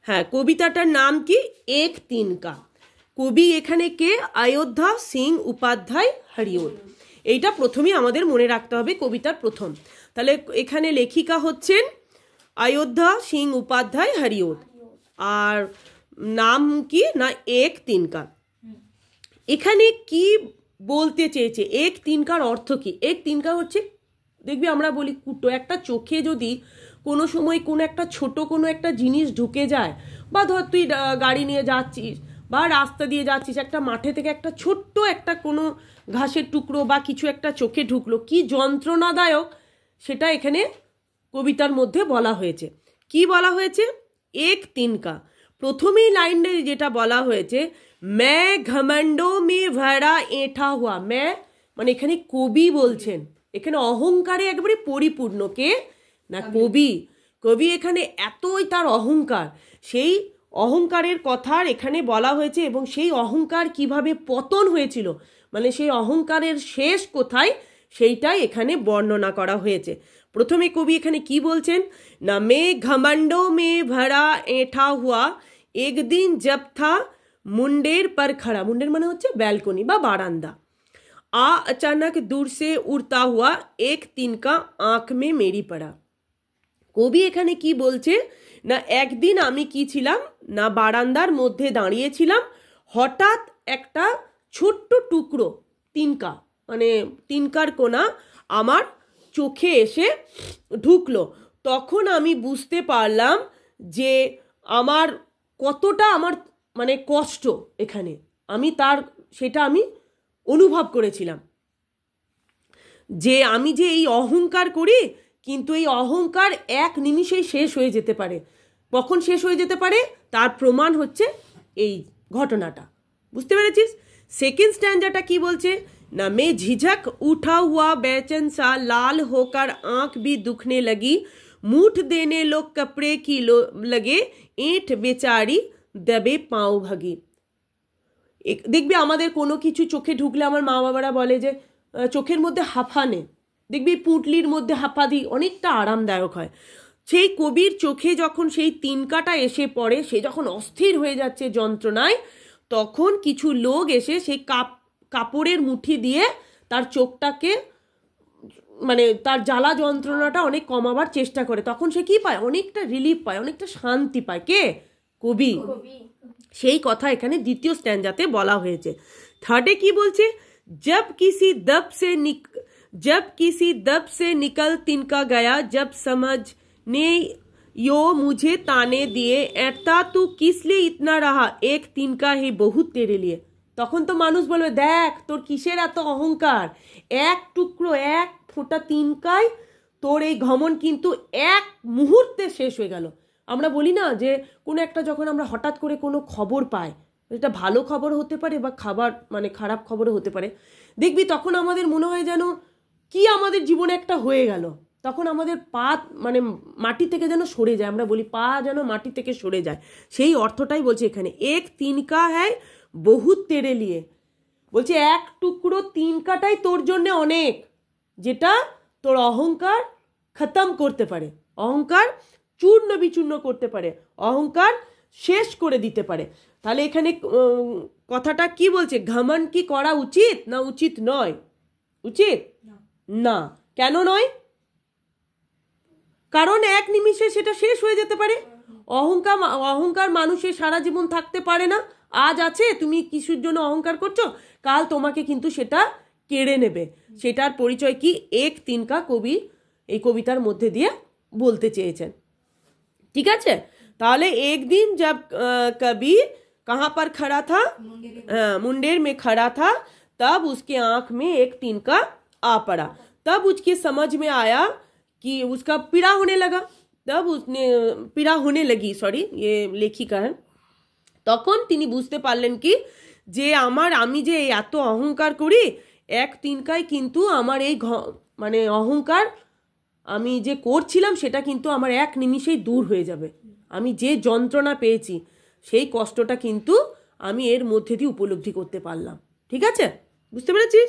হ্যাঁ, কবিতাটার নাম কি? এক তিনকা। কবি এখানে কে? অযোধ্যা সিং উপাধ্যায় হরিওদ। এইটা প্রথমেই আমাদের মনে রাখতে হবে কবিতার প্রথম। তাহলে এখানে লেখিকা হচ্ছেন অযোধ্যা সিং উপাধ্যায় হরিওদ। আর নাম কি না এক তিনকা। এখানে কি বলতে চেয়েছে? এক তিনকার অর্থ কি? এক তিনকা হচ্ছে, দেখবি আমরা বলি কুটো। একটা চোখে যদি কোনো সময় কোনো একটা ছোট কোনো একটা জিনিস ঢুকে যায়, বা ধর তুই গাড়ি নিয়ে যাচ্ছিস বা রাস্তা দিয়ে যাচ্ছিস, একটা মাঠে থেকে একটা ছোট্ট একটা কোনো ঘাসের টুকরো বা কিছু একটা চোখে ঢুকলো, কি যন্ত্রণাদায়ক সেটা এখানে কবিতার মধ্যে বলা হয়েছে। কি বলা হয়েছে? এক তিনকা। প্রথমেই লাইনে যেটা বলা হয়েছে, मैं घमंडों में भरा एठा हुआ। मैं মানে এখানে কবি বলছেন, এখানে অহংকারে একবারে পরিপূর্ণ। কে না? কবি। কবি এখানে এতই তার অহংকার, সেই অহংকারের কথা এখানে বলা হয়েছে, এবং সেই অহংকার কিভাবে পতন হয়েছিল, মানে সেই অহংকারের শেষ কোথায়, সেইটাই এখানে বর্ণনা করা হয়েছে। প্রথমে কবি এখানে কি বলছেন না, মে ঘমंडों में भरा एठा हुआ एक दिन जब था मुंडेर पर खड़ा। मुंडेर মানে হচ্ছে ব্যালকনি বা বারান্দা। आ अचानक दूर से उड़ता हुआ एक तिनका आंख में मेरी पड़ा। কবি এখানে কি বলছে না, একদিন আমি কি ছিলাম না, বারান্দার মধ্যে দাঁড়িয়েছিলাম, হঠাৎ একটা ছোট্ট টুকরো তিনকা মানে তিনকার কোনা আমার চোখে এসে ঢুকলো। তখন আমি বুঝতে পারলাম যে আমার কতটা আমার মানে কষ্ট এখানে, আমি তার সেটা আমি অনুভব করেছিলাম, যে আমি যে এই অহংকার করি, কিন্তু এই অহংকার এক নিমিষেই শেষ হয়ে যেতে পারে। কখন শেষ হয়ে যেতে পারে তার প্রমাণ হচ্ছে এই ঘটনাটা। বুঝতে পেরেছিস? সেকেন্ড স্ট্যান্জাটা কি বলছে ना, मैं झिझक उठा हुआ बेचैन सा लाल होकर आंख भी दुखने लगी, मूठ देने लोग कपड़े की लगे, ऐंठ बेचारी दबे पाँव भागी। দেখবি আমাদের কোনো কিছু চোখে ঢুকলে আমার মা বাবারা বলে যে চোখের মধ্যে হাফা নে, দেখবি পুঁটলির মধ্যে হাফা দিই, অনেকটা আরামদায়ক হয়। সেই কবির চোখে যখন সেই তিনকাটা এসে পড়ে, সে যখন অস্থির হয়ে যাচ্ছে যন্ত্রণায়, তখন কিছু লোক এসে সেই কাপড়ের মুঠি দিয়ে তার চোখটাকে মানে তার জ্বালা যন্ত্রণাটা অনেক কমাবার চেষ্টা করে। তখন সে কি পায়? অনেকটা রিলিফ পায়, অনেকটা শান্তি পায়। কে? কবি। সেই কথা এখানে দ্বিতীয় স্ট্যান্জাতে বলা হয়েছে। থার্ডে কি বলছে, जब किसी दब से निकल तिनका गया, जब समझने यो मुझे ताने दिए, ऐसा तू किस लिए इतना रहा, एक तिनका ही बहुत तेरे लिए। তখন তো মানুষ বলবে, দেখ তোর কিসের এত অহংকার, এক টুকরো এক ফোঁটা তিনকায় তোর এই ঘমন কিন্তু এক মুহূর্তে শেষ হয়ে গেল। আমরা বলি না যে কোনো একটা যখন আমরা হঠাৎ করে কোনো খবর পাই, এটা ভালো খবর হতে পারে বা মানে খারাপ খবরও হতে পারে, দেখবি তখন আমাদের মনে হয় যেন কি আমাদের জীবনে একটা হয়ে গেল, তখন আমাদের পা মানে মাটি থেকে যেন সরে যায়। আমরা বলি পা যেন মাটি থেকে সরে যায়, সেই অর্থটাই বলছে এখানে। এক তিনকা হ্যায় বহুত তেরে লিয়ে, বলছে এক টুকরো তিনকাটাই তোর জন্য অনেক, যেটা তোর অহংকার খতম করতে পারে, অহংকার চূর্ণ বিচূর্ণ করতে পারে, অহংকার শেষ করে দিতে পারে। তাহলে এখানে কথাটা কি বলছে, ঘমন কি করা উচিত না উচিত নয়? উচিত না। কেন নয়? কারণ এক নিমিষে সেটা শেষ হয়ে যেতে পারে। অহংকার মানুষের সারা জীবন থাকতে পারে না। আজ আছে, তুমি কিছুর জন্য অহংকার করছো, কাল তোমাকে কিন্তু সেটা কেড়ে নেবে। সেটার পরিচয় কি? এক তিনকা কবি এই কবিতার মধ্যে দিয়ে বলতে চেয়েছেন। ঠিক আছে? তাহলে একদিন जब कभी कहाँ पर खड़ा था, मुंडेर में खड़ा था, तब उसके आंख में एक तिनका आ पड़ा। तब उसके समझ में आया कि उसका पीड़ा होने लगा, तब उसने पीड़ा होने लगी, सॉरी ये लेखिका है। তখন তিনি বুঝতে পারলেন কি, যে আমি যে এত অহংকার করি, এক তিনকায় কিন্তু আমার এই মানে অহংকার আমি যে করছিলাম সেটা কিন্তু আমার এক নিমিষেই দূর হয়ে যাবে। আমি যে যন্ত্রণা পেয়েছি সেই কষ্টটা কিন্তু আমি এর মধ্যে দিয়ে উপলব্ধি করতে পারলাম। ঠিক আছে? বুঝতে পেরেছিস?